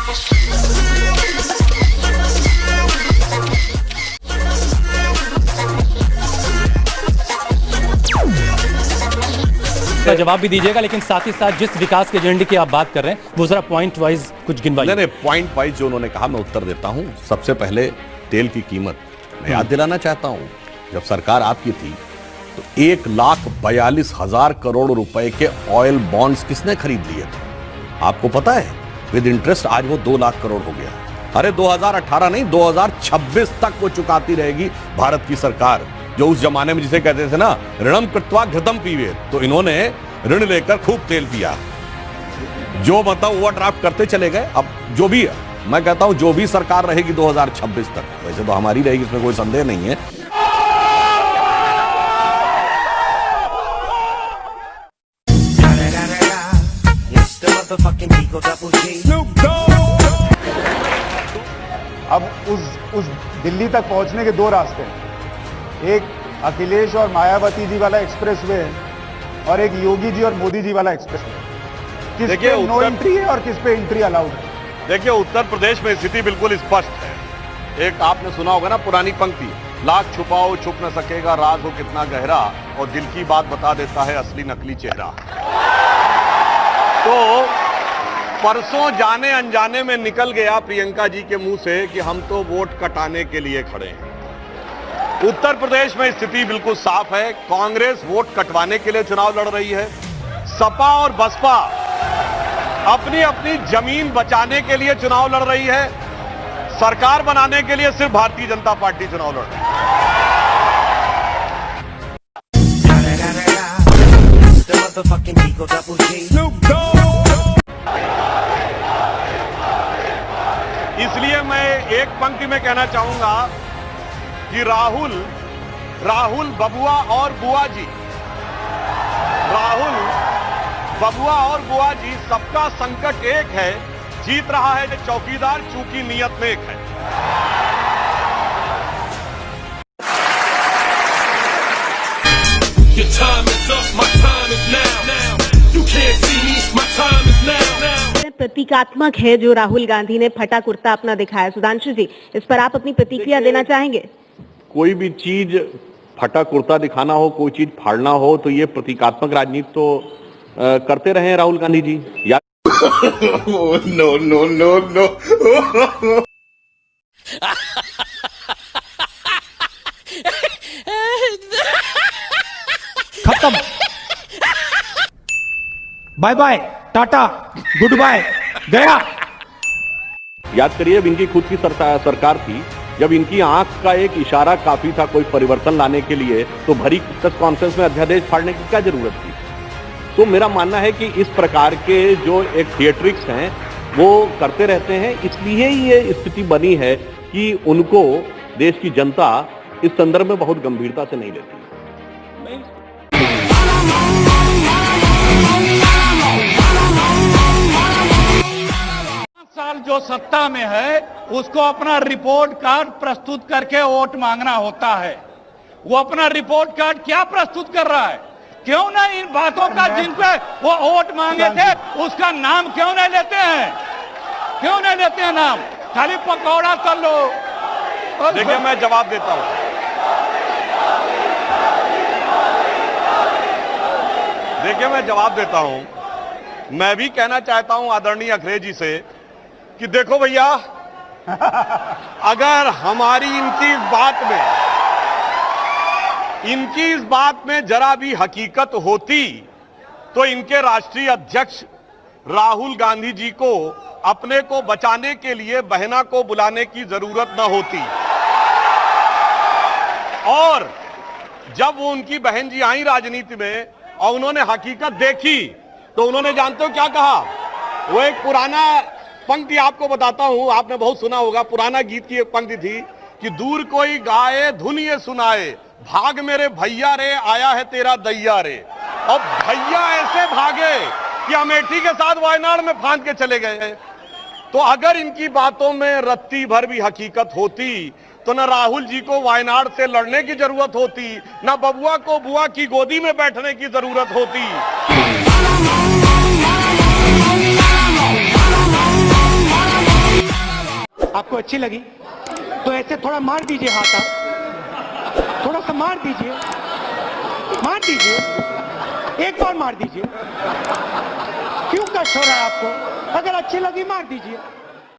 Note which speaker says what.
Speaker 1: का जवाब भी दीजिएगा, लेकिन साथ ही साथ जिस विकास के एजेंडे की आप बात कर रहे हैं वो जरा पॉइंट वाइज कुछ गिनवाइए।
Speaker 2: नहीं, पॉइंट वाइज जो उन्होंने कहा मैं उत्तर देता हूं। सबसे पहले तेल की कीमत मैं याद दिलाना चाहता हूं। जब सरकार आपकी थी तो 1,42,000 करोड़ रुपए के ऑयल बॉन्ड्स किसने खरीद लिए थे आपको पता है? विद इंटरेस्ट आज वो 2 लाख करोड़ हो गया। अरे 2018 नहीं, 2026 तक वो चुकाती रहेगी भारत की सरकार। जो उस जमाने में जिसे कहते थे ना, ऋणम कृत्वा घृतम पीवे, तो इन्होंने ऋण लेकर खूब तेल पिया, जो मतलब ओवरड्राफ्ट करते चले गए। अब जो भी मैं कहता हूं, जो भी सरकार रहेगी 2026 तक, वैसे तो हमारी रहेगी, इसमें कोई संदेह नहीं है।
Speaker 3: अब उस दिल्ली तक पहुंचने के 2 रास्ते हैं, एक अखिलेश और मायावती जी वाला एक्सप्रेसवे है और एक योगी जी और मोदी जी वाला एक्सप्रेसवे। किस पे नो एंट्री है और किस पे एंट्री अलाउड है?
Speaker 2: देखिए, उत्तर प्रदेश में स्थिति बिल्कुल स्पष्ट है। एक आपने सुना होगा ना पुरानी पंक्ति, लाख छुपाओ छुप न सकेगा, राज हो कितना गहरा, और दिल की बात बता देता है असली नकली चेहरा। तो परसों जाने अनजाने में निकल गया प्रियंका जी के मुंह से कि हम तो वोट कटाने के लिए खड़े हैं। उत्तर प्रदेश में स्थिति बिल्कुल साफ है। कांग्रेस वोट कटवाने के लिए चुनाव लड़ रही है। सपा और बसपा अपनी अपनी जमीन बचाने के लिए चुनाव लड़ रही है। सरकार बनाने के लिए सिर्फ भारतीय जनता पार्टी चुनाव लड़ रही है। इसलिए मैं एक पंक्ति में कहना चाहूंगा कि राहुल बबुआ और बुआ जी, राहुल बबुआ और बुआ जी, सबका संकट एक है, जीत रहा है जो चौकीदार, चूंकि नियत में एक है।
Speaker 4: प्रतीकात्मक है जो राहुल गांधी ने फटा कुर्ता अपना दिखाया। सुधांशु जी, इस पर आप अपनी प्रतिक्रिया देना चाहेंगे?
Speaker 2: कोई भी चीज फटा कुर्ता दिखाना हो, कोई चीज फाड़ना हो, तो ये प्रतीकात्मक राजनीति तो करते रहे हैं राहुल गांधी जी। या नो नो नो नो
Speaker 5: खत्म, bye bye, tata, good bye, गया।
Speaker 2: याद करिए, अब इनकी खुद की सरकार थी, जब इनकी आंख का एक इशारा काफी था कोई परिवर्तन लाने के लिए, तो भरी प्रेस कॉन्फ्रेंस में अध्यादेश फाड़ने की क्या जरूरत थी? तो मेरा मानना है कि इस प्रकार के जो एक थिएट्रिक्स हैं वो करते रहते हैं, इसलिए ये स्थिति बनी है कि उनको देश की जनता इस संदर्भ में बहुत गंभीरता से नहीं लेती।
Speaker 6: साल जो सत्ता में है उसको अपना रिपोर्ट कार्ड प्रस्तुत करके वोट मांगना होता है। वो अपना रिपोर्ट कार्ड क्या प्रस्तुत कर रहा है? क्यों नहीं इन बातों का जिन पे वो वोट मांगे थे उसका नाम क्यों नहीं लेते हैं? क्यों नहीं लेते हैं नाम? खाली पकौड़ा कर लो।
Speaker 2: देखिए, मैं जवाब देता हूं। देखिए, मैं जवाब देता हूं। मैं भी कहना चाहता हूं आदरणीय अखिलेश जी से कि देखो भैया, अगर हमारी इनकी इस बात में जरा भी हकीकत होती तो इनके राष्ट्रीय अध्यक्ष राहुल गांधी जी को अपने को बचाने के लिए बहना को बुलाने की जरूरत न होती। और जब वो उनकी बहन जी आई राजनीति में और उन्होंने हकीकत देखी तो उन्होंने, जानते हो क्या कहा? वो एक पुराना पंक्ति आपको बताता हूं, आपने बहुत सुना होगा, पुराना गीत की एक पंक्ति थी कि दूर कोई गाए धुन ये सुनाए, भाग मेरे भैया रे, आया है तेरा दैया रे। और भैया ऐसे भागे कि अमेठी के साथ वायनाड में फांद के चले गए। तो अगर इनकी बातों में रत्ती भर भी हकीकत होती तो न राहुल जी को वायनाड से लड़ने की जरूरत होती, न बबुआ को बुआ की गोदी में बैठने की जरूरत होती।
Speaker 5: आपको अच्छी लगी तो ऐसे थोड़ा मार दीजिए हाथ, आप थोड़ा सा मार दीजिए, मार दीजिए, एक बार मार दीजिए। क्यों कष्ट हो रहा है आपको? अगर अच्छी लगी मार दीजिए।